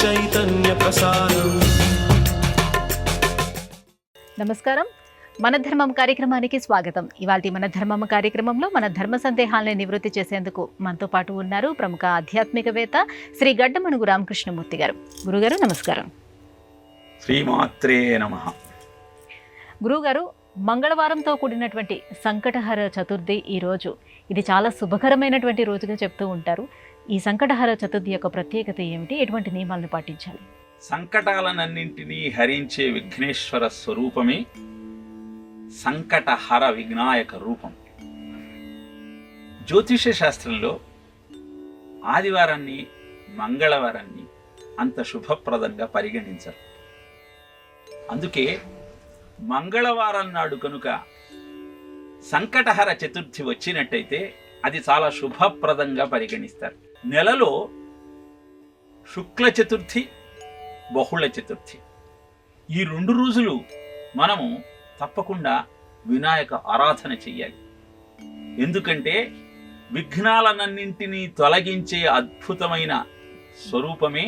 చైతన్య ప్రసారం. నమస్కారం, మన ధర్మం కార్యక్రమానికి స్వాగతం. ఇవాల్టి మన ధర్మం కార్యక్రమంలో మన ధర్మ సందేహాలను నివృత్తి చేసేందుకు మనతో పాటు ఉన్నారు ప్రముఖ ఆధ్యాత్మికవేత్త శ్రీ గడ్డమణుగు రామకృష్ణమూర్తి గారు. గురుగారు నమస్కారం. శ్రీమాత్రే నమః. గురుగారు, మంగళవారంతో కూడినటువంటి సంకటహర చతుర్థి ఈరోజు. ఇది చాలా శుభకరమైనటువంటి రోజుగా చెప్తూ ఉంటారు. ఈ సంకటహర చతుర్థి యొక్క ప్రత్యేకత ఏమిటి? ఎటువంటి నియమాలను పాటించాలి? సంకటాలనన్నింటినీ హరించే విఘ్నేశ్వర స్వరూపమే సంకటహర వినాయక రూపం. జ్యోతిష శాస్త్రంలో ఆదివారాన్ని మంగళవారాన్ని అంత శుభప్రదంగా పరిగణించరు. అందుకే మంగళవారం నాడు కనుక సంకటహర చతుర్థి వచ్చినట్టయితే అది చాలా శుభప్రదంగా పరిగణిస్తారు. నెలలో శుక్ల చతుర్థి, బహుళ చతుర్థి, ఈ 2 రోజులు మనము తప్పకుండా వినాయక ఆరాధన చెయ్యాలి. ఎందుకంటే విఘ్నాలనన్నింటినీ తొలగించే అద్భుతమైన స్వరూపమే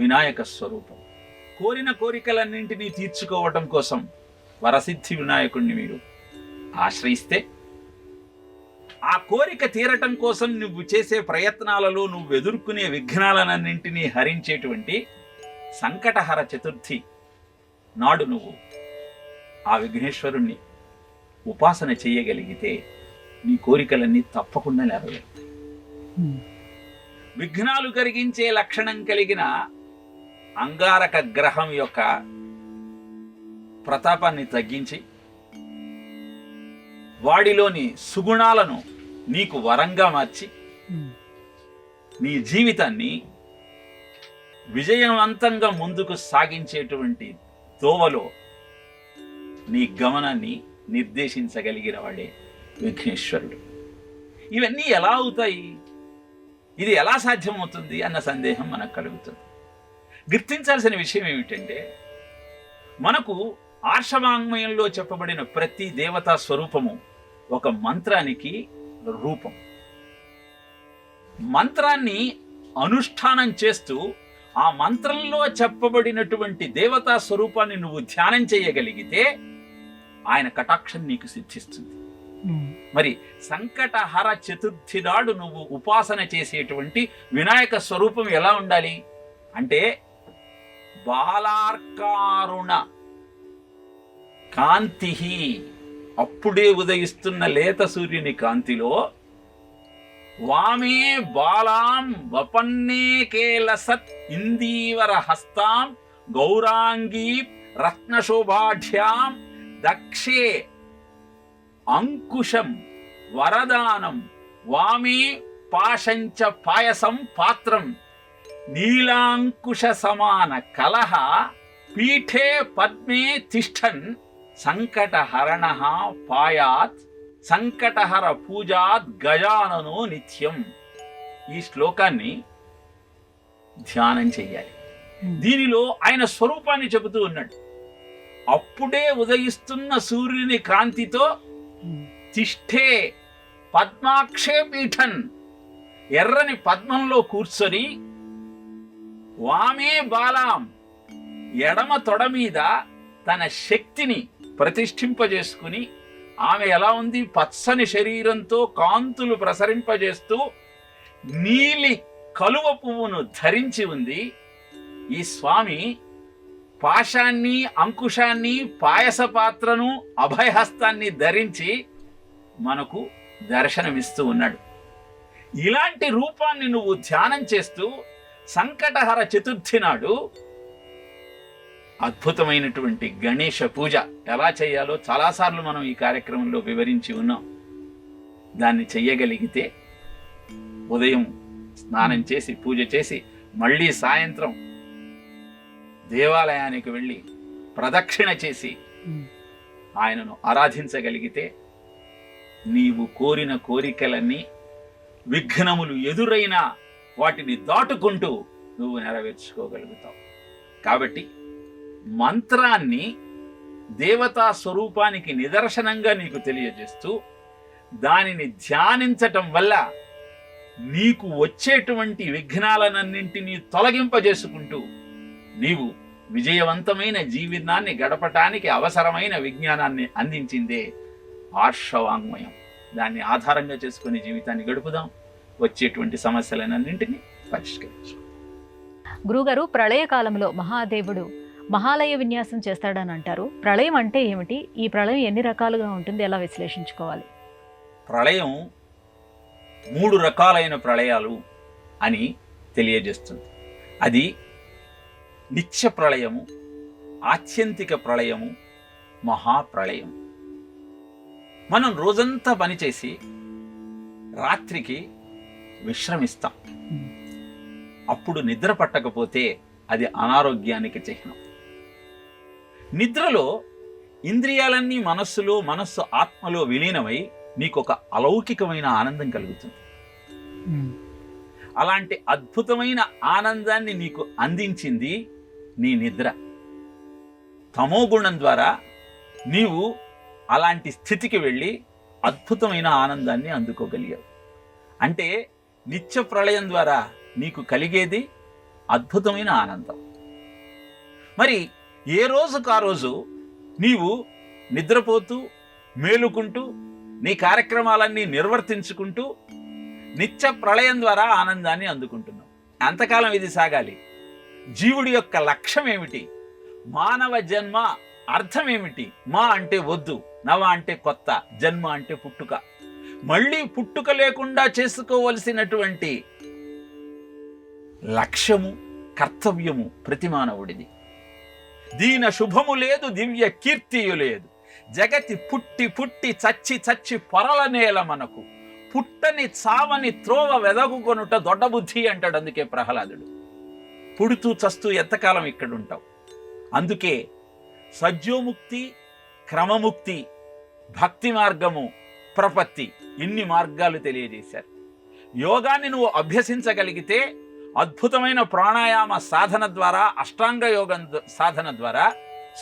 వినాయక స్వరూపం. కోరిన కోరికలన్నింటినీ తీర్చుకోవటం కోసం వరసిద్ధి వినాయకుడిని మీరు ఆశ్రయిస్తే, ఆ కోరిక తీరటం కోసం నువ్వు చేసే ప్రయత్నాలలో నువ్వు ఎదుర్కొనే విఘ్నాలనన్నింటినీ హరించేటువంటి సంకటహర చతుర్థి నాడు నువ్వు ఆ విఘ్నేశ్వరుణ్ణి ఉపాసన చేయగలిగితే నీ కోరికలన్నీ తప్పకుండా నెరవేరుతాయి. విఘ్నాలు కలిగించే లక్షణం కలిగిన అంగారక గ్రహం యొక్క ప్రతాపాన్ని తగ్గించి వాడిలోని సుగుణాలను నీకు వరంగా మార్చి నీ జీవితాన్ని విజయవంతంగా ముందుకు సాగించేటువంటి దోవలో నీ గమనాన్ని నిర్దేశించగలిగిన వాడే విఘ్నేశ్వరుడు. ఇవన్నీ ఎలా అవుతాయి, ఇది ఎలా సాధ్యమవుతుంది అన్న సందేహం మనకు కలుగుతుంది. గుర్తించాల్సిన విషయం ఏమిటంటే, మనకు ఆర్షవాంగ్మయంలో చెప్పబడిన ప్రతి దేవతా స్వరూపము ఒక మంత్రానికి రూపం. మంత్రాన్ని అనుష్ఠానం చేస్తూ ఆ మంత్రంలో చెప్పబడినటువంటి దేవతా స్వరూపాన్ని నువ్వు ధ్యానం చేయగలిగితే ఆయన కటాక్షం నీకు సిద్ధిస్తుంది. మరి సంకటహర చతుర్థి నాడు నువ్వు ఉపాసన చేసేటువంటి వినాయక స్వరూపం ఎలా ఉండాలి అంటే, బాలార్కారుణ కాంతి, అప్పుడే ఉదయిస్తున్న లేత సూర్యుని కాంతిలో వామే బాలాం వపన్నే కేలసత్ ఇందీవర హస్తాం గౌరాంగీ రత్నశోభాఢ్యాం దక్షే అంకుశం వరదానం వామే పాశంచ పాయసం పాత్రం నీలాంకుశ సమాన కలహ పీఠే పద్మే తిష్టన్ సంకటహరణ పాయాత్ సంకటహర పూజాత్ గజాననో నిత్యం. ఈ శ్లోకాన్ని ధ్యానం చెయ్యాలి. దీనిలో ఆయన స్వరూపాన్ని చెబుతూ ఉన్నాడు. అప్పుడే ఉదయిస్తున్న సూర్యుని కాంతితో తిష్ఠే పద్మాక్షే పీఠన్, ఎర్రని పద్మంలో కూర్చొని వామే బాలాం, ఎడమ తొడ మీద తన శక్తిని ప్రతిష్ఠింపజేసుకుని, ఆమె ఎలా ఉంది, పచ్చని శరీరంతో కాంతులు ప్రసరింపజేస్తూ నీలి కలువ పువ్వును ధరించి ఉంది. ఈ స్వామి పాశాన్ని, అంకుశాన్ని, పాయస పాత్రను, అభయహస్తాన్ని ధరించి మనకు దర్శనమిస్తూ ఉన్నాడు. ఇలాంటి రూపాన్ని నువ్వు ధ్యానం చేస్తూ సంకటహర చతుర్థి నాడు అద్భుతమైనటువంటి గణేష పూజ ఎలా చేయాలో చాలాసార్లు మనం ఈ కార్యక్రమంలో వివరించి ఉన్నాం. దాన్ని చెయ్యగలిగితే ఉదయం స్నానం చేసి పూజ చేసి మళ్ళీ సాయంత్రం దేవాలయానికి వెళ్ళి ప్రదక్షిణ చేసి ఆయనను ఆరాధించగలిగితే నీవు కోరిన కోరికలన్నీ విఘ్నములు ఎదురైనా వాటిని దాటుకుంటూ నువ్వు నెరవేర్చుకోగలుగుతావు. కాబట్టి మంత్రాన్ని దేవతా స్వరూపానికి నిదర్శనంగా నీకు తెలియజేస్తూ దానిని ధ్యానించటం వల్ల నీకు వచ్చేటువంటి విఘ్నాలనన్నింటినీ తొలగింపజేసుకుంటూ నీవు విజయవంతమైన జీవనాన్ని గడపటానికి అవసరమైన విజ్ఞానాన్ని అందించిందే ఆర్షవాంగ్మయం. దాన్ని ఆధారంగా చేసుకుని జీవితాన్ని గడుపుదాం, వచ్చేటువంటి సమస్యలన్నింటినీ పరిష్కరించుకుందాం. గురుగారు, ప్రళయ కాలంలో మహాదేవుడు మహాలయ విన్యాసం చేస్తాడని అంటారు. ప్రళయం అంటే ఏమిటి? ఈ ప్రళయం ఎన్ని రకాలుగా ఉంటుంది? ఎలా విశ్లేషించుకోవాలి? ప్రళయం 3 రకాలైన ప్రళయాలు అని తెలియజేస్తుంది. అది నిత్య ప్రళయము, ఆత్యంతిక ప్రళయము, మహాప్రళయం. మనం రోజంతా పనిచేసి రాత్రికి విశ్రమిస్తాం. అప్పుడు నిద్ర పట్టకపోతే అది అనారోగ్యానికి చిహ్నం. నిద్రలో ఇంద్రియాలన్నీ మనస్సు ఆత్మలో విలీనమై నీకు ఒక అలౌకికమైన ఆనందం కలుగుతుంది. అలాంటి అద్భుతమైన ఆనందాన్ని నీకు అందించింది నీ నిద్ర. తమోగుణం ద్వారా నీవు అలాంటి స్థితికి వెళ్ళి అద్భుతమైన ఆనందాన్ని అందుకోగలిగావు. అంటే నిత్య ప్రళయం ద్వారా నీకు కలిగేది అద్భుతమైన ఆనందం. మరి ఏ రోజుకు ఆ రోజు నీవు నిద్రపోతూ మేలుకుంటూ నీ కార్యక్రమాలన్నీ నిర్వర్తించుకుంటూ నిత్య ప్రళయం ద్వారా ఆనందాన్ని అందుకుంటున్నావు. అంతకాలం ఇది సాగాలి. జీవుడి యొక్క లక్ష్యం ఏమిటి? మానవ జన్మ అర్థం ఏమిటి? మా అంటే వద్దు, నవ అంటే కొత్త, జన్మ అంటే పుట్టుక. మళ్ళీ పుట్టుక లేకుండా చేసుకోవలసినటువంటి లక్ష్యము, కర్తవ్యము ప్రతి మానవుడిది. దీన శుభము లేదు, దివ్య కీర్తియు లేదు. జగతి పుట్టి పుట్టి చచ్చి చచ్చి పొరల నేల మనకు. పుట్టని చావని త్రోవ వెదగుకొనుట దొడ్డబుద్ధి అంటాడు. అందుకే ప్రహ్లాదుడు. పుడుతూ చస్తూ ఎంతకాలం ఇక్కడుంటావు? అందుకే సజ్జోముక్తి, క్రమముక్తి, భక్తి మార్గము, ప్రపత్తి, ఇన్ని మార్గాలు తెలియజేశారు. యోగాన్ని నువ్వు అభ్యసించగలిగితే అద్భుతమైన ప్రాణాయామ సాధన ద్వారా, అష్టాంగ యోగం సాధన ద్వారా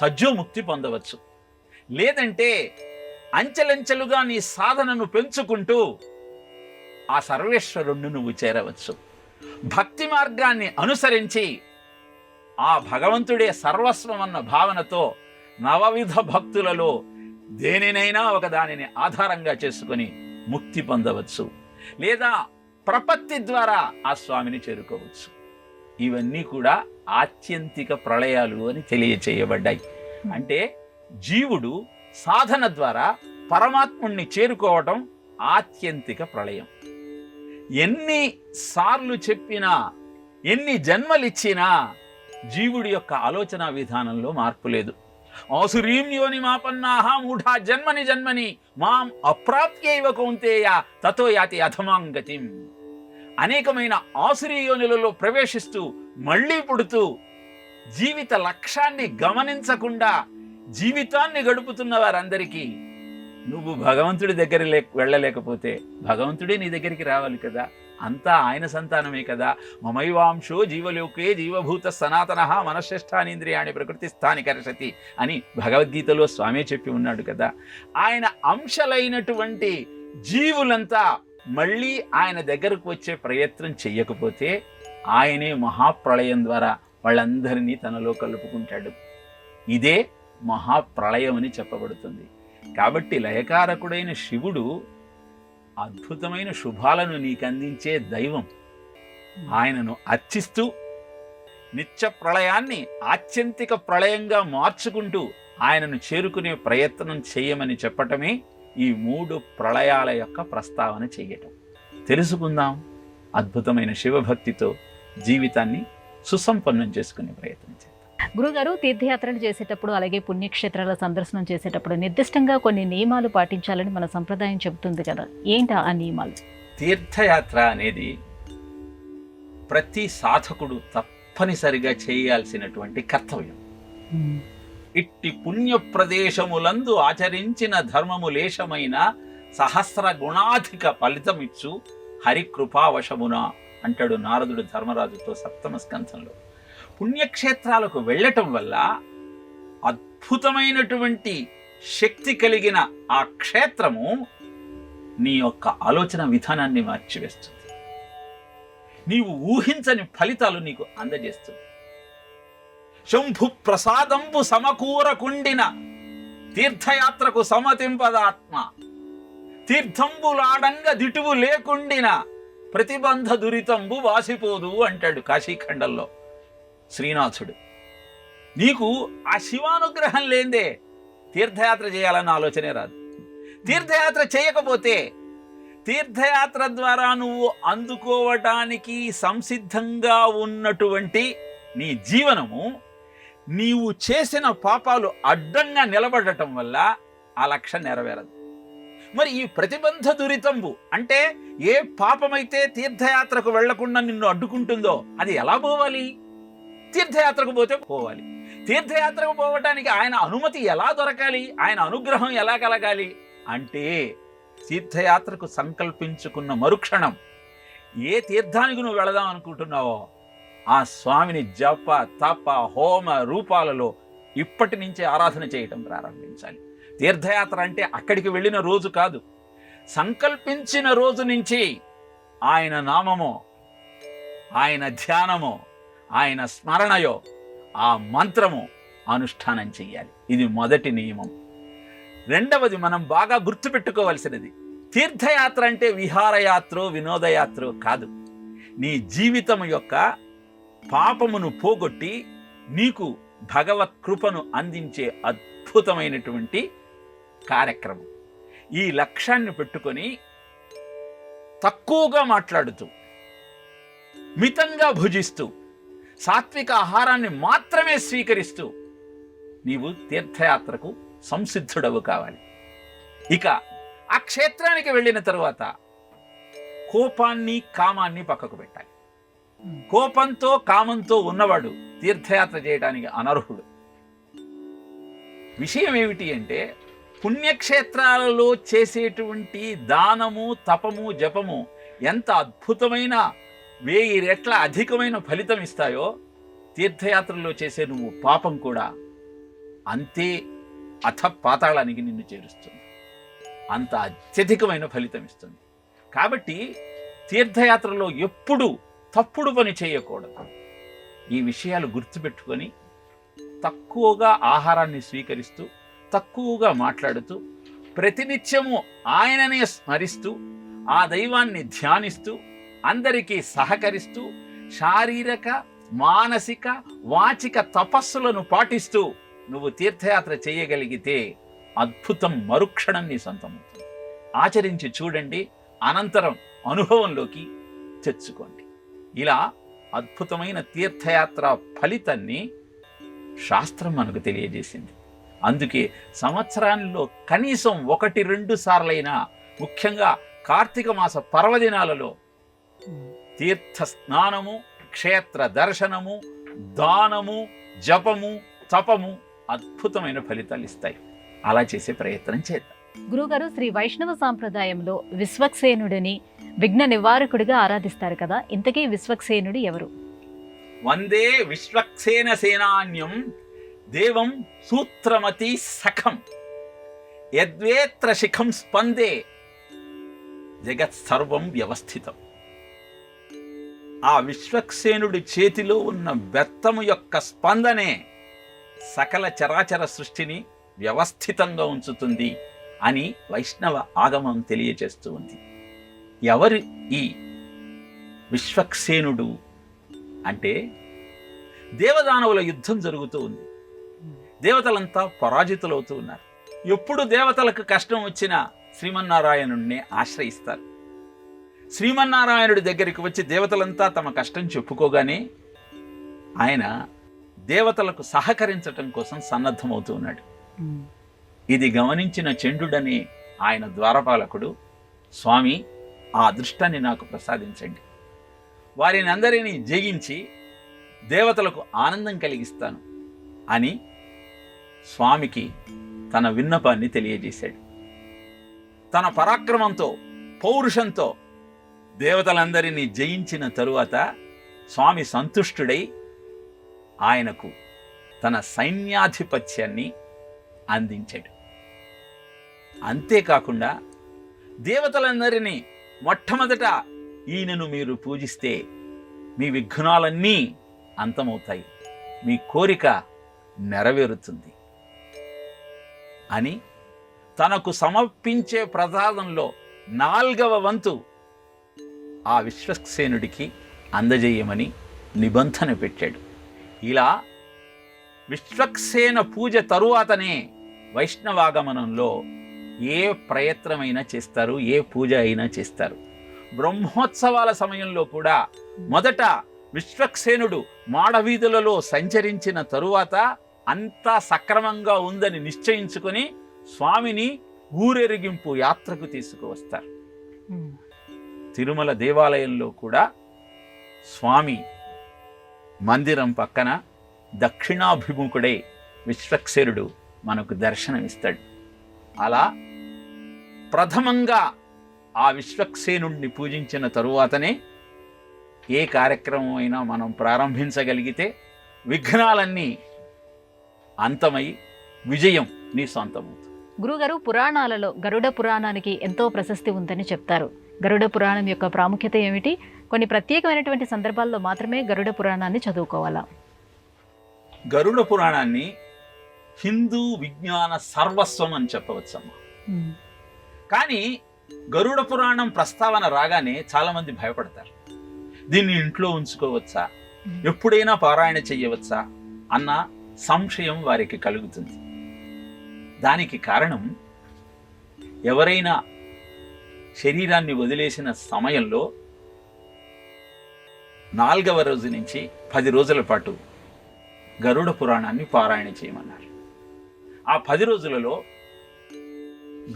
సజ్జోముక్తి పొందవచ్చు. లేదంటే అంచెలంచెలుగా నీ సాధనను పెంచుకుంటూ ఆ సర్వేశ్వరుణ్ణి నువ్వు చేరవచ్చు. భక్తి మార్గాన్ని అనుసరించి ఆ భగవంతుడే సర్వస్వం అన్న భావనతో నవవిధ భక్తులలో దేనినైనా ఒకదానిని ఆధారంగా చేసుకొని ముక్తి పొందవచ్చు. లేదా ప్రపత్తి ద్వారా ఆ స్వామిని చేరుకోవచ్చు. ఇవన్నీ కూడా ఆత్యంతిక ప్రళయాలు అని తెలియచేయబడ్డాయి. అంటే జీవుడు సాధన ద్వారా పరమాత్ముణ్ణి చేరుకోవటం ఆత్యంతిక ప్రళయం. ఎన్ని సార్లు చెప్పినా, ఎన్ని జన్మలిచ్చినా జీవుడి యొక్క ఆలోచన విధానంలో మార్పు లేదు. ఆసురీం యోని మాపన్నాహ మూఢా జన్మని జన్మని మాం అప్రాప్యైవ కౌంతేయ తతో యాతి అధమాం గతిం. అనేకమైన ఆసురీ యోనులలో ప్రవేశిస్తూ మళ్ళీ పుడుతూ జీవిత లక్ష్యాన్ని గమనించకుండా జీవితాన్ని గడుపుతున్న వారందరికీ నువ్వు భగవంతుడి దగ్గర వెళ్ళలేకపోతే భగవంతుడే నీ దగ్గరికి రావాలి కదా. అంతా ఆయన సంతానమే కదా. మమైవాంశో జీవలోకే జీవభూత సనాతన మనశ్రేష్టానింద్రియాణి ప్రకృతి స్థాని కర్షతి అని భగవద్గీతలో స్వామి చెప్పి ఉన్నాడు కదా. ఆయన అంశలైనటువంటి జీవులంతా మళ్ళీ ఆయన దగ్గరకు వచ్చే ప్రయత్నం చెయ్యకపోతే ఆయనే మహాప్రళయం ద్వారా వాళ్ళందరినీ తనలో కలుపుకుంటాడు. ఇదే మహాప్రళయం అని చెప్పబడుతుంది. కాబట్టి లయకారకుడైన శివుడు అద్భుతమైన శుభాలను నీకు అందించే దైవం. ఆయనను అర్చిస్తూ నిత్య ప్రళయాన్ని ఆత్యంతిక ప్రళయంగా మార్చుకుంటూ ఆయనను చేరుకునే ప్రయత్నం చేయమని చెప్పటమే ఈ 3 ప్రళయాల యొక్క ప్రస్తావన చేయటం. తెలుసుకుందాం. అద్భుతమైన శివభక్తితో జీవితాన్ని సుసంపన్నం చేసుకునే ప్రయత్నం చేద్దాం. గురుగారు, తీర్థయాత్రలు చేసేటప్పుడు అలాగే పుణ్యక్షేత్రాల సందర్శనం చేసేటప్పుడు నిర్దిష్టంగా కొన్ని నియమాలు పాటించాలని మన సంప్రదాయం చెబుతుంది కదా. ఏంటా ఆ నియమాలు? తీర్థయాత్ర అనేది ప్రతి సాధకుడు తప్పనిసరిగా చేయాల్సినటువంటి కర్తవ్యం. ఇట్టి పుణ్య ప్రదేశములందు ఆచరించిన ధర్మము లేశమైన సహస్ర గుణాధిక ఫలితమిచ్చు హరికృపావశమున అంటాడు నారదుడు ధర్మరాజుతో 7వ స్కంధంలో. పుణ్యక్షేత్రాలకు వెళ్ళటం వల్ల అద్భుతమైనటువంటి శక్తి కలిగిన ఆ క్షేత్రము నీ యొక్క ఆలోచన విధానాన్ని మార్చివేస్తుంది. నీవు ఊహించని ఫలితాలు నీకు అందజేస్తుంది. శంభు ప్రసాదంబు సమకూరకుండిన తీర్థయాత్రకు సమతింపదాత్మ, తీర్థంబులాడంగ దిటువు లేకుండిన ప్రతిబంధ దురితంబు వాసిపోదు అంటాడు కాశీఖండంలో శ్రీనాథుడు. నీకు ఆ శివానుగ్రహం లేందే తీర్థయాత్ర చేయాలన్న ఆలోచనే రాదు. తీర్థయాత్ర చేయకపోతే తీర్థయాత్ర ద్వారా నువ్వు అందుకోవటానికి సంసిద్ధంగా ఉన్నటువంటి నీ జీవనము నీవు చేసిన పాపాలు అడ్డంగా నిలబడటం వల్ల ఆ లక్ష్యం నెరవేరదు. మరి ఈ ప్రతిబంధ దురితంబు అంటే ఏ పాపమైతే తీర్థయాత్రకు వెళ్లకుండా నిన్ను అడ్డుకుంటుందో అది ఎలా పోవాలి? తీర్థయాత్రకు పోతే పోవాలి. తీర్థయాత్రకు పోవటానికి ఆయన అనుమతి ఎలా దొరకాలి? ఆయన అనుగ్రహం ఎలా కలగాలి? అంటే తీర్థయాత్రకు సంకల్పించుకున్న మరుక్షణం ఏ తీర్థానికి నువ్వు వెళదాం అనుకుంటున్నావో ఆ స్వామిని జప తప హోమ రూపాలలో ఇప్పటి నుంచే ఆరాధన చేయటం ప్రారంభించాలి. తీర్థయాత్ర అంటే అక్కడికి వెళ్ళిన రోజు కాదు, సంకల్పించిన రోజు నుంచి ఆయన నామమో, ఆయన ధ్యానమో, ఆయన స్మరణయో, ఆ మంత్రము అనుష్ఠానం చెయ్యాలి. ఇది మొదటి నియమం. రెండవది మనం బాగా గుర్తుపెట్టుకోవలసినది, తీర్థయాత్ర అంటే విహారయాత్ర వినోదయాత్ర కాదు. నీ జీవితం యొక్క పాపమును పోగొట్టి నీకు భగవత్ కృపను అందించే అద్భుతమైనటువంటి కార్యక్రమం. ఈ లక్ష్యాన్ని పెట్టుకొని తక్కువగా మాట్లాడుతూ, మితంగా భుజిస్తూ, సాత్విక ఆహారాన్ని మాత్రమే స్వీకరిస్తూ నీవు తీర్థయాత్రకు సంసిద్ధుడవు కావాలి. ఇక ఆ క్షేత్రానికి వెళ్ళిన తరువాత కోపాన్ని కామాన్ని పక్కకు పెట్టాలి. కోపంతో కామంతో ఉన్నవాడు తీర్థయాత్ర చేయడానికి అనర్హుడు. విషయం ఏమిటి అంటే పుణ్యక్షేత్రాలలో చేసేటువంటి దానము తపము జపము ఎంత అద్భుతమైన 1000 రెట్ల అధికమైన ఫలితం ఇస్తాయో, తీర్థయాత్రలో చేసే నువ్వు పాపం కూడా అంతే పాతాళానికి నిన్ను చేరుస్తుంది. అంత అత్యధికమైన ఫలితం ఇస్తుంది. కాబట్టి తీర్థయాత్రలో ఎప్పుడూ తప్పుడు పని చేయకూడదు. ఈ విషయాలు గుర్తుపెట్టుకొని తక్కువగా ఆహారాన్ని స్వీకరిస్తూ, తక్కువగా మాట్లాడుతూ, ప్రతినిత్యము ఆయననే స్మరిస్తూ, ఆ దైవాన్ని ధ్యానిస్తూ, అందరికీ సహకరిస్తూ, శారీరక మానసిక వాచిక తపస్సులను పాటిస్తూ నువ్వు తీర్థయాత్ర చేయగలిగితే అద్భుతం మరుక్షణం నీ సొంతమవుతుంది. ఆచరించి చూడండి, అనంతరం అనుభవంలోకి తెచ్చుకోండి. ఇలా అద్భుతమైన తీర్థయాత్ర ఫలితాన్ని శాస్త్రం మనకు తెలియజేసింది. అందుకే సంవత్సరాల్లో కనీసం 1-2 సార్లైనా, ముఖ్యంగా కార్తీక మాస పర్వదినాలలో తీర్థ స్నానము, క్షేత్ర దర్శనము, దానము, జపము, తపము అద్భుతమైన ఫలితాలు ఇస్తాయి. అలా చేసే ప్రయత్నం చేద్దాం. గురుగారు, శ్రీ వైష్ణవ సాంప్రదాయంలో విశ్వక్సేనుడిని విఘ్న నివారకుడిగా ఆరాధిస్తారు కదా, ఇంతకీ విశ్వక్సేనుడు ఎవరు? వందే విశ్వక్సేన సేనాన్యం దేవం సూత్రమతి సఖం యద్వేత్ర శిఖం స్పందే జగత్ సర్వం వ్యవస్థితం. ఆ విశ్వక్సేనుడి చేతిలో ఉన్న బెత్తము యొక్క స్పందనే సకల చరాచర సృష్టిని వ్యవస్థితంగా ఉంచుతుంది అని వైష్ణవ ఆగమం తెలియజేస్తూ ఉంది. ఎవరు ఈ విశ్వక్సేనుడు అంటే, దేవదానవుల యుద్ధం జరుగుతూ ఉంది. దేవతలంతా పరాజితులవుతూ ఉన్నారు. ఎప్పుడు దేవతలకు కష్టం వచ్చినా శ్రీమన్నారాయణుడిని ఆశ్రయిస్తారు. శ్రీమన్నారాయణుడి దగ్గరికి వచ్చి దేవతలంతా తమ కష్టం చెప్పుకోగానే ఆయన దేవతలకు సహకరించటం కోసం సన్నద్ధమవుతూ ఉన్నాడు. ఇది గమనించిన చండుడని ఆయన ద్వారపాలకుడు, స్వామి ఆ అదృష్టాన్ని నాకు ప్రసాదించండి, వారిని అందరినీ జయించి దేవతలకు ఆనందం కలిగిస్తాను అని స్వామికి తన విన్నపాన్ని తెలియజేశాడు. తన పరాక్రమంతో, పౌరుషంతో దేవతలందరినీ జయించిన తరువాత స్వామి సంతుష్టుడై ఆయనకు తన సైన్యాధిపత్యాన్ని అందించాడు. అంతేకాకుండా దేవతలందరినీ మొట్టమొదట ఈయనను మీరు పూజిస్తే మీ విఘ్నాలన్నీ అంతమవుతాయి, మీ కోరిక నెరవేరుతుంది అని తనకు సమర్పించే ప్రసాదంలో 4వ వంతు ఆ విశ్వక్సేనుడికి అందజేయమని నిబంధన పెట్టాడు. ఇలా విశ్వక్సేన పూజ తరువాతనే వైష్ణవాగమనంలో ఏ ప్రయత్నమైనా చేస్తారు, ఏ పూజ అయినా చేస్తారు. బ్రహ్మోత్సవాల సమయంలో కూడా మొదట విశ్వక్సేనుడు మాడవీధులలో సంచరించిన తరువాత అంతా సక్రమంగా ఉందని నిశ్చయించుకొని స్వామిని ఊరేగింపు యాత్రకు తీసుకువస్తారు. తిరుమల దేవాలయంలో కూడా స్వామి మందిరం పక్కన దక్షిణాభిముఖుడై విశ్వక్సేనుడు మనకు దర్శనమిస్తాడు. అలా ప్రథమంగా ఆ విశ్వక్సేనుడిని పూజించిన తరువాతనే ఏ కార్యక్రమం అయినా మనం ప్రారంభించగలిగితే విఘ్నాలన్నీ అంతమై విజయం నీ సొంతమవుతుంది. గురుగారు, పురాణాలలో గరుడ పురాణానికి ఎంతో ప్రశస్తి ఉందని చెప్తారు. గరుడ పురాణం యొక్క ప్రాముఖ్యత ఏమిటి? కొన్ని ప్రత్యేకమైనటువంటి సందర్భాల్లో మాత్రమే గరుడ పురాణాన్ని చదువుకోవాలా? గరుడ పురాణాన్ని హిందూ విజ్ఞాన సర్వస్వం అని చెప్పవచ్చమ్మా. కానీ గరుడ పురాణం ప్రస్తావన రాగానే చాలా మంది భయపడతారు. దీన్ని ఇంట్లో ఉంచుకోవచ్చా, ఎప్పుడైనా పారాయణ చెయ్యవచ్చా అన్న సంశయం వారికి కలుగుతుంది. దానికి కారణం, ఎవరైనా శరీరాన్ని వదిలేసిన సమయంలో 4వ రోజు నుంచి 10 రోజుల పాటు గరుడ పురాణాన్ని పారాయణ చేయమన్నారు. ఆ 10 రోజులలో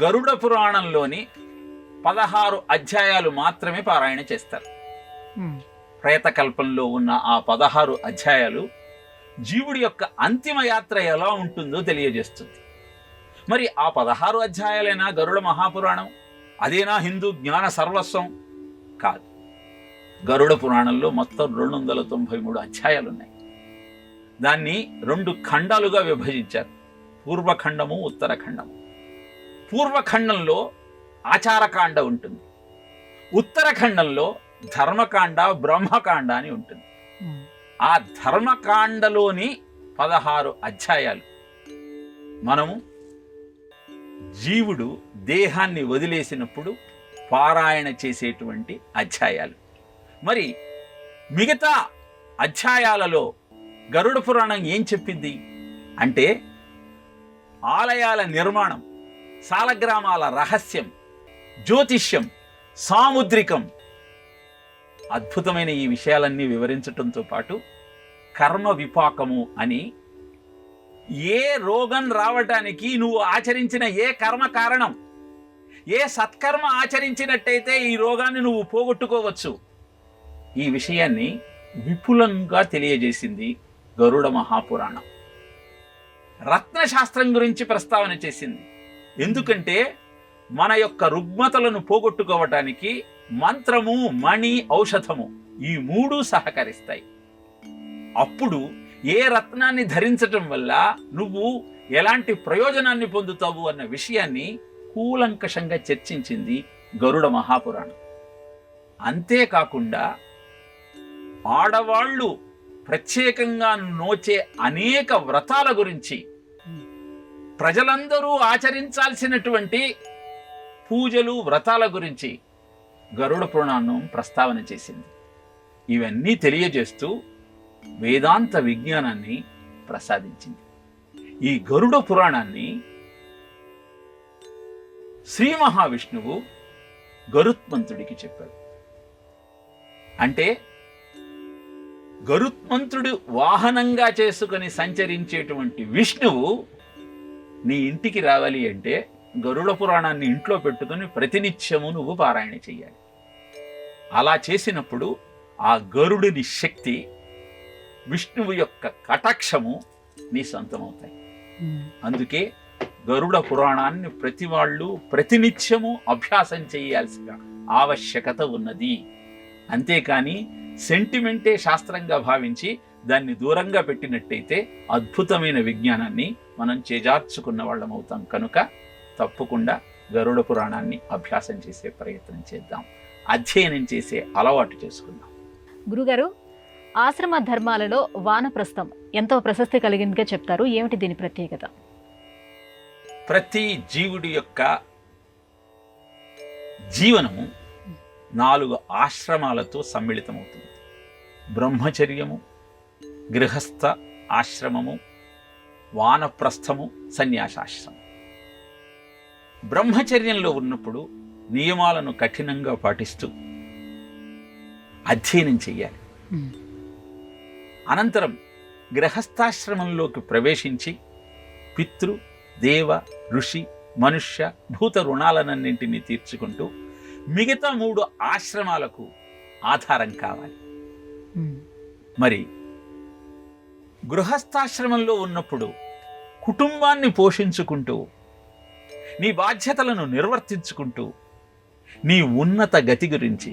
గరుడ పురాణంలోని 16 అధ్యాయాలు మాత్రమే పారాయణ చేస్తారు. ప్రేతకల్పంలో ఉన్న ఆ 16 అధ్యాయాలు జీవుడి యొక్క అంతిమ యాత్ర ఎలా ఉంటుందో తెలియజేస్తుంది. మరి ఆ 16 అధ్యాయాలైనా గరుడ మహాపురాణం? అదేనా హిందూ జ్ఞాన సర్వస్వం? కాదు. గరుడ పురాణంలో మొత్తం 293 అధ్యాయాలున్నాయి. దాన్ని 2 ఖండాలుగా విభజించారు, పూర్వఖండము, ఉత్తరఖండము. పూర్వఖండంలో ఆచారకాండ ఉంటుంది, ఉత్తరఖండంలో ధర్మకాండ, బ్రహ్మకాండ అని ఉంటుంది. ఆ ధర్మకాండలోని 16 అధ్యాయాలు మనము జీవుడు దేహాన్ని వదిలేసినప్పుడు పారాయణ చేసేటువంటి అధ్యాయాలు. మరి మిగతా అధ్యాయాలలో గరుడ పురాణం ఏం చెప్పింది అంటే, ఆలయాల నిర్మాణం, సాలగ్రామాల రహస్యం, జ్యోతిష్యం, సాముద్రికం, అద్భుతమైన ఈ విషయాలన్నీ వివరించటంతో పాటు కర్మ విపాకము అని, ఏ రోగం రావటానికి నువ్వు ఆచరించిన ఏ కర్మ కారణం, ఏ సత్కర్మ ఆచరించినట్టయితే ఈ రోగాన్ని నువ్వు పోగొట్టుకోవచ్చు, ఈ విషయాన్ని విపులంగా తెలియజేసింది గరుడ మహాపురాణం. రత్నశాస్త్రం గురించి ప్రస్తావన చేసింది. ఎందుకంటే మన యొక్క రుగ్మతలను పోగొట్టుకోవటానికి మంత్రము, మణి, ఔషధము ఈ 3 సహకరిస్తాయి. అప్పుడు ఏ రత్నాన్ని ధరించటం వల్ల నువ్వు ఎలాంటి ప్రయోజనాన్ని పొందుతావు అన్న విషయాన్ని కూలంకషంగా చర్చించింది గరుడ మహాపురాణం. అంతేకాకుండా ఆడవాళ్ళు ప్రత్యేకంగా నోచే అనేక వ్రతాల గురించి, ప్రజలందరూ ఆచరించాల్సినటువంటి పూజలు, వ్రతాల గురించి గరుడ పురాణం ప్రస్తావన చేసింది. ఇవన్నీ తెలియజేస్తూ వేదాంత విజ్ఞానాన్ని ప్రసాదించింది. ఈ గరుడ పురాణాన్ని శ్రీ మహావిష్ణువు గరుత్మంతుడికి చెప్పాడు. అంటే గరుత్మంతుడు వాహనంగా చేసుకొని సంచరించేటువంటి విష్ణువు నీ ఇంటికి రావాలి అంటే గరుడ పురాణాన్ని ఇంట్లో పెట్టుకుని ప్రతినిత్యము నువ్వు పారాయణ చెయ్యాలి. అలా చేసినప్పుడు ఆ గరుడిని శక్తి, విష్ణువు యొక్క కటాక్షము నీ సొంతమవుతాయి. అందుకే గరుడ పురాణాన్ని ప్రతి వాళ్ళు ప్రతినిత్యము అభ్యాసం చేయాల్సిన ఆవశ్యకత ఉన్నది. అంతేకాని సెంటిమెంటే శాస్త్రంగా భావించి దాన్ని దూరంగా పెట్టినట్టయితే అద్భుతమైన విజ్ఞానాన్ని మనం చేజార్చుకున్న వాళ్ళం అవుతాం. కనుక తప్పకుండా గరుడ పురాణాన్ని అభ్యాసం చేసే ప్రయత్నం చేద్దాం, అధ్యయనం చేసే అలవాటు చేసుకుందాం. గురుగారు, ఆశ్రమ ధర్మాలలో వానప్రస్థం ఎంతో ప్రశస్తి కలిగిందిగా చెప్తారు. ఏమిటి దీని ప్రత్యేకత? ప్రతి జీవుడి యొక్క జీవనము 4 ఆశ్రమాలతో సమ్మిళితమవుతుంది. బ్రహ్మచర్యము, గృహస్థ ఆశ్రమము, వానప్రస్థము, సన్యాసాశ్రమం. బ్రహ్మచర్యంలో ఉన్నప్పుడు నియమాలను కఠినంగా పాటిస్తూ అధ్యయనం చెయ్యాలి. అనంతరం గృహస్థాశ్రమంలోకి ప్రవేశించి పితృ, దేవ, ఋషి, మనుష్య, భూత రుణాలన్నింటినీ తీర్చుకుంటూ మిగతా 3 ఆశ్రమాలకు ఆధారం కావాలి. మరి గృహస్థాశ్రమంలో ఉన్నప్పుడు కుటుంబాన్ని పోషించుకుంటూ నీ బాధ్యతలను నిర్వర్తించుకుంటూ నీ ఉన్నత గతి గురించి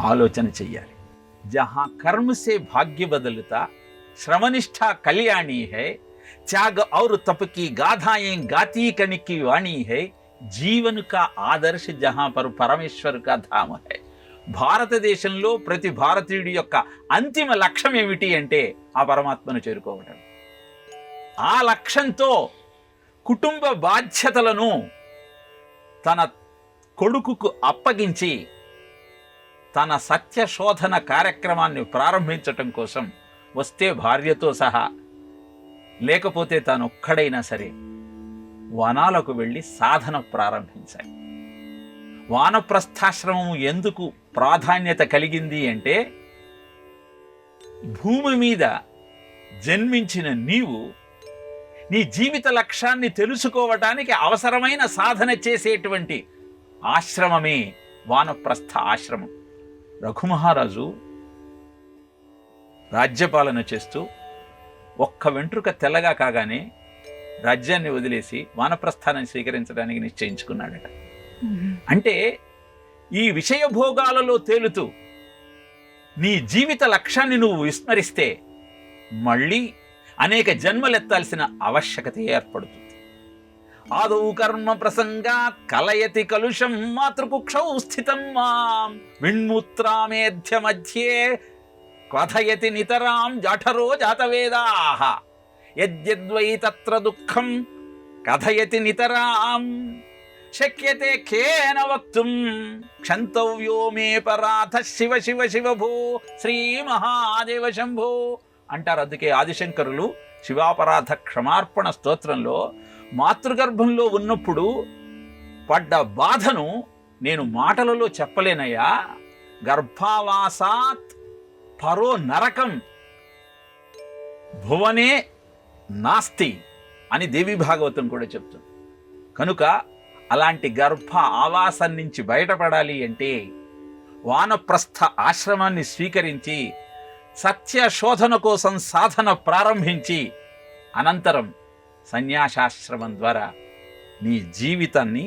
ఆలోచన చెయ్యాలి. జహా కర్మ సే భాగ్య బదలుతా శ్రమనిష్ఠా కళ్యాణి హై, త్యాగ ఔర్ తప్ కి గాథాయేं గాతీ కణికి వాణి హై, జీవన్ కా ఆదర్శ జహా పర్ పరమేశ్వర్ కా ధామ హై. భారతదేశంలో ప్రతి భారతీయుడి యొక్క అంతిమ లక్ష్యం ఏమిటి అంటే ఆ పరమాత్మను చేరుకోవటం. ఆ లక్ష్యంతో కుటుంబ బాధ్యతలను తన కొడుకుకు అప్పగించి తన సత్యశోధన కార్యక్రమాన్ని ప్రారంభించటం కోసం వస్తే భార్యతో సహా, లేకపోతే తాను ఒక్కడైనా సరే వనాలకు వెళ్ళి సాధన ప్రారంభించాలి. వానప్రస్థాశ్రమం ఎందుకు ప్రాధాన్యత కలిగింది అంటే, భూమి మీద జన్మించిన నీవు నీ జీవిత లక్ష్యాన్ని తెలుసుకోవటానికి అవసరమైన సాధన చేసేటువంటి ఆశ్రమమే వానప్రస్థ ఆశ్రమం. రఘుమహారాజు రాజ్యపాలన చేస్తూ ఒక్క వెంట్రుక తెల్లగా కాగానే రాజ్యాన్ని వదిలేసి వానప్రస్థానాన్ని స్వీకరించడానికి నిశ్చయించుకున్నాడట. అంటే ఈ విషయభోగాలలో తేలుతూ నీ జీవిత లక్ష్యాన్ని నువ్వు విస్మరిస్తే మళ్ళీ అనేక జన్మలెత్తాల్సిన ఆవశ్యకత ఏర్పడుతుంది. ఆదౌ కర్మ ప్రసంగాత్ కలయతి కలుషం మాతృకుక్షౌ స్థితం మాం విణ్మూత్రామేధ్య మధ్యే కథయతి నితరాం జఠరో జాతవేదాః యద్యద్వై తత్ర దుఃఖం కథయతి నితరాం శక్యతే కేన వక్తుం క్షంతవ్యో మే పరాధ శివ శివ శివ భో శ్రీ మహాదేవ శంభో అంటారు. అందుకే ఆదిశంకరులు శివాపరాధ క్షమార్పణ స్తోత్రంలో మాతృగర్భంలో ఉన్నప్పుడు పడ్డ బాధను నేను మాటలలో చెప్పలేనయ్యా, గర్భావాసాత్ పరో నరకం భువనే నాస్తి అని దేవి భాగవతం కూడా చెప్తుంది. కనుక అలాంటి గర్భ ఆవాసం నుంచి బయటపడాలి అంటే వానప్రస్థ ఆశ్రమాన్ని స్వీకరించి సత్య శోధన కోసం సాధన ప్రారంభించి అనంతరం సన్యాసాశ్రమం ద్వారా నీ జీవితాన్ని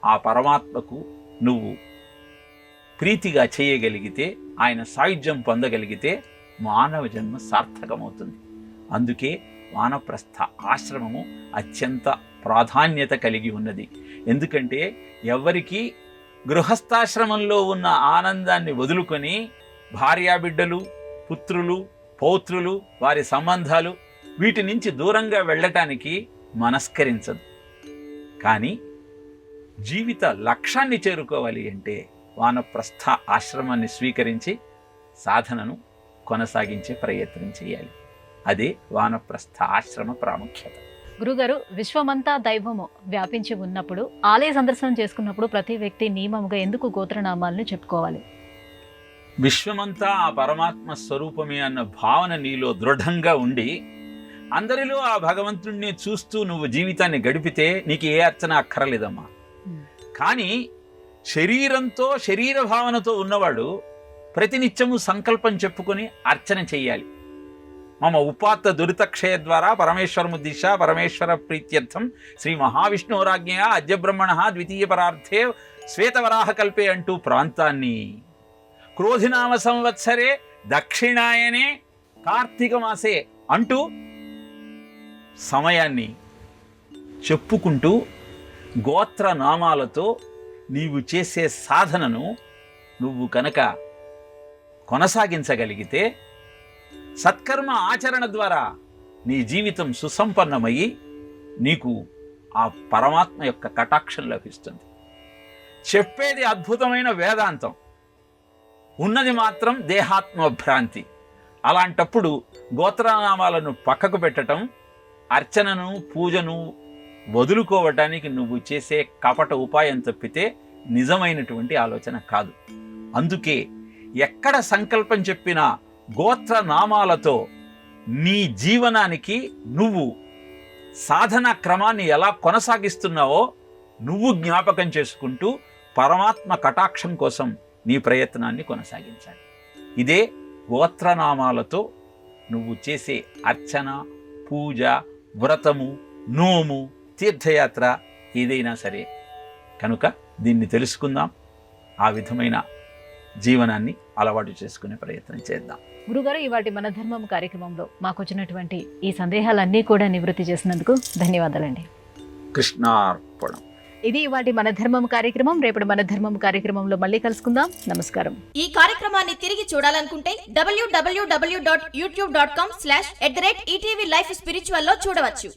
ఆ పరమాత్మకు నువ్వు ప్రీతిగా చేయగలిగితే, ఆయన సాయుధ్యం పొందగలిగితే మానవ జన్మ సార్థకమవుతుంది. అందుకే వానప్రస్థ ఆశ్రమము అత్యంత ప్రాధాన్యత కలిగి ఉన్నది. ఎందుకంటే ఎవరికి గృహస్థాశ్రమంలో ఉన్న ఆనందాన్ని వదులుకొని భార్యాబిడ్డలు, పుత్రులు, పౌత్రులు, వారి సంబంధాలు వీటి నుంచి దూరంగా వెళ్ళటానికి మనస్కరించదు. కానీ జీవిత లక్ష్యాన్ని చేరుకోవాలి అంటే వానప్రస్థ ఆశ్రమాన్ని స్వీకరించి సాధనను కొనసాగించే ప్రయత్నం చేయాలి. అదే వానప్రస్థ ఆశ్రమ ప్రాముఖ్యత. గురుగారు, విశ్వమంతా దైవము వ్యాపించి ఉన్నప్పుడు ఆలయ సందర్శనం చేసుకున్నప్పుడు ప్రతి వ్యక్తి నియమముగా ఎందుకు గోత్రనామాలను చెప్పుకోవాలి? విశ్వమంతా ఆ పరమాత్మ స్వరూపమే అన్న భావన నీలో దృఢంగా ఉండి అందరిలో ఆ భగవంతుణ్ణి చూస్తూ నువ్వు జీవితాన్ని గడిపితే నీకు ఏ అర్చన అక్కర్లేదమ్మా. కానీ శరీరంతో శరీర భావనతో ఉన్నవాడు ప్రతినిత్యము సంకల్పం చెప్పుకొని అర్చన చెయ్యాలి. మమ ఉపాత్త దురితక్షయ ద్వారా పరమేశ్వరముద్దిశ పరమేశ్వర ప్రీత్యర్థం శ్రీ మహావిష్ణురాజ్ఞయా అద్య బ్రహ్మణ ద్వితీయ పరార్థే శ్వేతవరాహ కల్పే అంటూ ప్రాంతాన్ని, క్రోధినామ సంవత్సరే దక్షిణాయనే కార్తీక మాసే అంటూ సమయాన్ని చెప్పుకుంటూ గోత్రనామాలతో నీవు చేసే సాధనను నువ్వు కనుక కొనసాగించగలిగితే, సత్కర్మ ఆచరణ ద్వారా నీ జీవితం సుసంపన్నమయ్యి నీకు ఆ పరమాత్మ యొక్క కటాక్షం లభిస్తుంది. చెప్పేది అద్భుతమైన వేదాంతం, ఉన్నది మాత్రం దేహాత్మభ్రాంతి. అలాంటప్పుడు గోత్రనామాలను పక్కకు పెట్టడం, అర్చనను పూజను వదులుకోవటానికి నువ్వు చేసే కపట ఉపాయం తప్పితే నిజమైనటువంటి ఆలోచన కాదు. అందుకే ఎక్కడ సంకల్పం చెప్పినా గోత్రనామాలతో నీ జీవనానికి నువ్వు సాధన క్రమాన్ని ఎలా కొనసాగిస్తున్నావో నువ్వు జ్ఞాపకం చేసుకుంటూ పరమాత్మ కటాక్షం కోసం నీ ప్రయత్నాన్ని కొనసాగించాలి. ఇదే గోత్రనామాలతో నువ్వు చేసే అర్చన, పూజ, వ్రతము, నోము, తీర్థయాత్ర ఏదైనా సరే. కనుక దీన్ని తెలుసుకుందాం, ఆ విధమైన జీవనాన్ని అలవాటు చేసుకునే ప్రయత్నం చేద్దాం. గురుగారు, ఇవాటి మన ధర్మం కార్యక్రమంలో మాకు వచ్చినటువంటి ఈ సందేహాలన్నీ కూడా నివృత్తి చేసినందుకు ధన్యవాదాలండి. కృష్ణార్పణం. ఇది ఇవాటి మన ధర్మం కార్యక్రమం. రేపటి మన ధర్మం కార్యక్రమంలో మళ్ళీ కలుసుకుందాం. నమస్కారం. ఈ కార్యక్రమాన్ని తిరిగి చూడాలనుకుంటే www.youtube.com/ETV Life Spiritual లో చూడవచ్చు.